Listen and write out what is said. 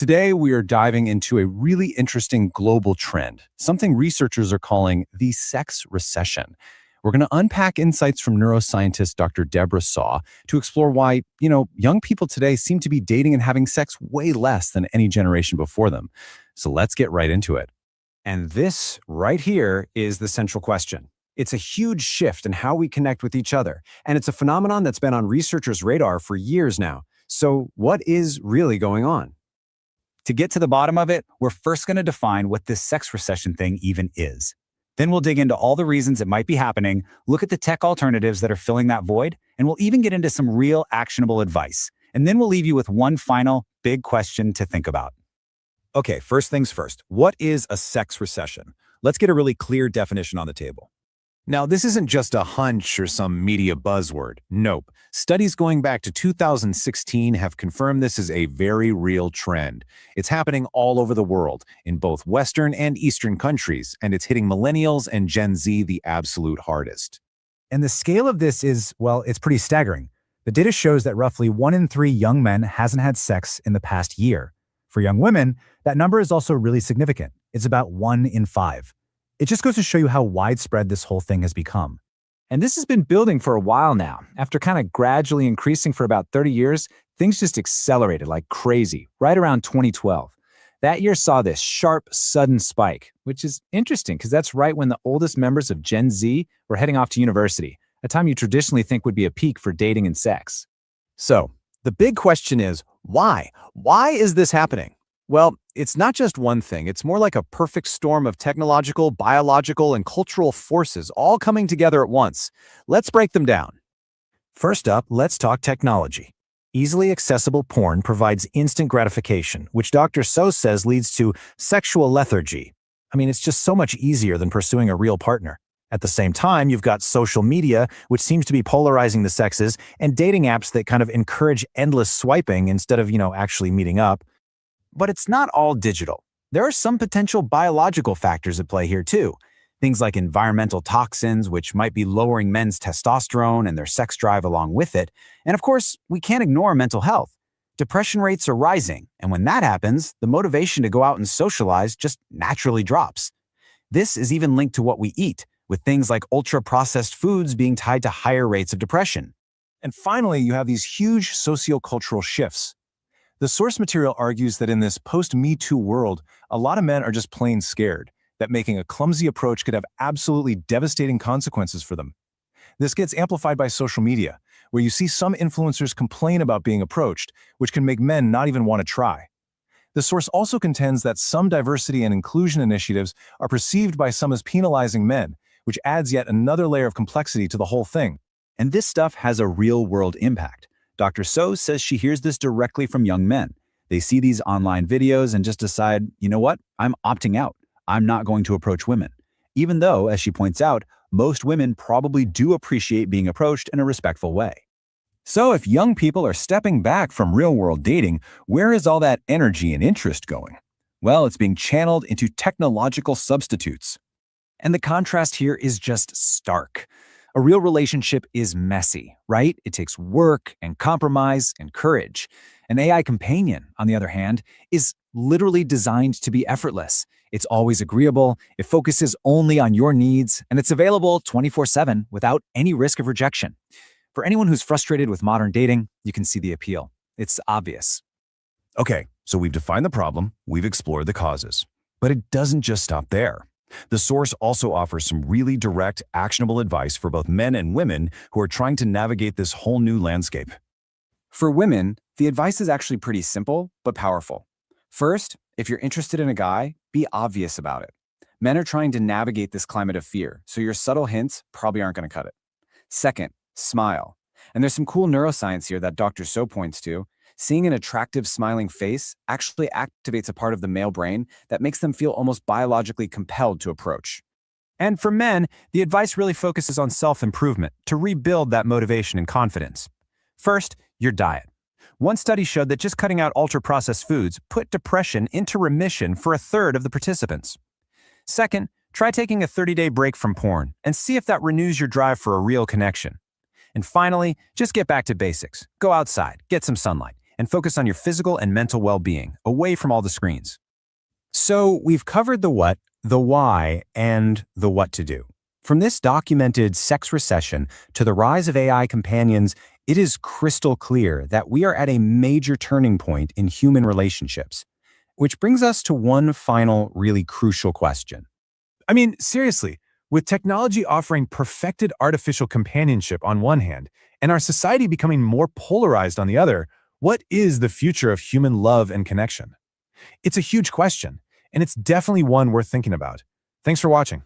Today, we are diving into a really interesting global trend, something researchers are calling the sex recession. We're going to unpack insights from neuroscientist Dr. Deborah Saw to explore why, young people today seem to be dating and having sex way less than any generation before them. So let's get right into it. And this right here is the central question. It's a huge shift in how we connect with each other, and it's a phenomenon that's been on researchers' radar for years now. So, what is really going on? To get to the bottom of it, we're first going to define what this sex recession thing even is. Then we'll dig into all the reasons it might be happening, look at the tech alternatives that are filling that void, and we'll even get into some real actionable advice. And then we'll leave you with one final big question to think about. Okay, first things first. What is a sex recession? Let's get a really clear definition on the table. Now, this isn't just a hunch or some media buzzword. Nope. Studies going back to 2016 have confirmed this is a very real trend. It's happening all over the world, in both Western and Eastern countries, and it's hitting millennials and Gen Z the absolute hardest. And the scale of this is, well, it's pretty staggering. The data shows that roughly 1 in 3 young men hasn't had sex in the past year. For young women, that number is also really significant. It's about 1 in 5. It just goes to show you how widespread this whole thing has become. And this has been building for a while now. After kind of gradually increasing for about 30 years, things just accelerated like crazy right around 2012. That year saw this sharp, sudden spike, which is interesting because that's right when the oldest members of Gen Z were heading off to university, a time you traditionally think would be a peak for dating and sex. So, the big question is, why? Why is this happening? Well, it's not just one thing. It's more like a perfect storm of technological, biological, and cultural forces all coming together at once. Let's break them down. First up, let's talk technology. Easily accessible porn provides instant gratification, which Dr. So says leads to sexual lethargy. I mean, it's just so much easier than pursuing a real partner. At the same time, you've got social media, which seems to be polarizing the sexes, and dating apps that kind of encourage endless swiping instead of, actually meeting up. But it's not all digital. There are some potential biological factors at play here too. Things like environmental toxins, which might be lowering men's testosterone and their sex drive along with it. And of course, we can't ignore mental health. Depression rates are rising, and when that happens, the motivation to go out and socialize just naturally drops. This is even linked to what we eat, with things like ultra-processed foods being tied to higher rates of depression. And finally, you have these huge sociocultural shifts. The source material argues that in this post-Me Too world, a lot of men are just plain scared, that making a clumsy approach could have absolutely devastating consequences for them. This gets amplified by social media, where you see some influencers complain about being approached, which can make men not even want to try. The source also contends that some diversity and inclusion initiatives are perceived by some as penalizing men, which adds yet another layer of complexity to the whole thing. And this stuff has a real-world impact. Dr. So says she hears this directly from young men. They see these online videos and just decide, you know what, I'm opting out. I'm not going to approach women. Even though, as she points out, most women probably do appreciate being approached in a respectful way. So if young people are stepping back from real-world dating, where is all that energy and interest going? Well, it's being channeled into technological substitutes. And the contrast here is just stark. A real relationship is messy, right? It takes work and compromise and courage. An AI companion, on the other hand, is literally designed to be effortless. It's always agreeable, it focuses only on your needs, and it's available 24/7 without any risk of rejection. For anyone who's frustrated with modern dating, you can see the appeal. It's obvious. Okay, so we've defined the problem, we've explored the causes. But it doesn't just stop there. The source also offers some really direct, actionable advice for both men and women who are trying to navigate this whole new landscape. For women, the advice is actually pretty simple, but powerful. First, if you're interested in a guy, be obvious about it. Men are trying to navigate this climate of fear, so your subtle hints probably aren't going to cut it. Second, smile. And there's some cool neuroscience here that Dr. So points to. Seeing an attractive smiling face actually activates a part of the male brain that makes them feel almost biologically compelled to approach. And for men, the advice really focuses on self-improvement to rebuild that motivation and confidence. First, your diet. One study showed that just cutting out ultra-processed foods put depression into remission for a third of the participants. Second, try taking a 30-day break from porn and see if that renews your drive for a real connection. And finally, just get back to basics. Go outside, get some sunlight, and focus on your physical and mental well-being, away from all the screens. So we've covered the what, the why, and the what to do. From this documented sex recession to the rise of AI companions, it is crystal clear that we are at a major turning point in human relationships. Which brings us to one final, really crucial question. I mean, seriously, with technology offering perfected artificial companionship on one hand, and our society becoming more polarized on the other, what is the future of human love and connection? It's a huge question, and it's definitely one worth thinking about. Thanks for watching.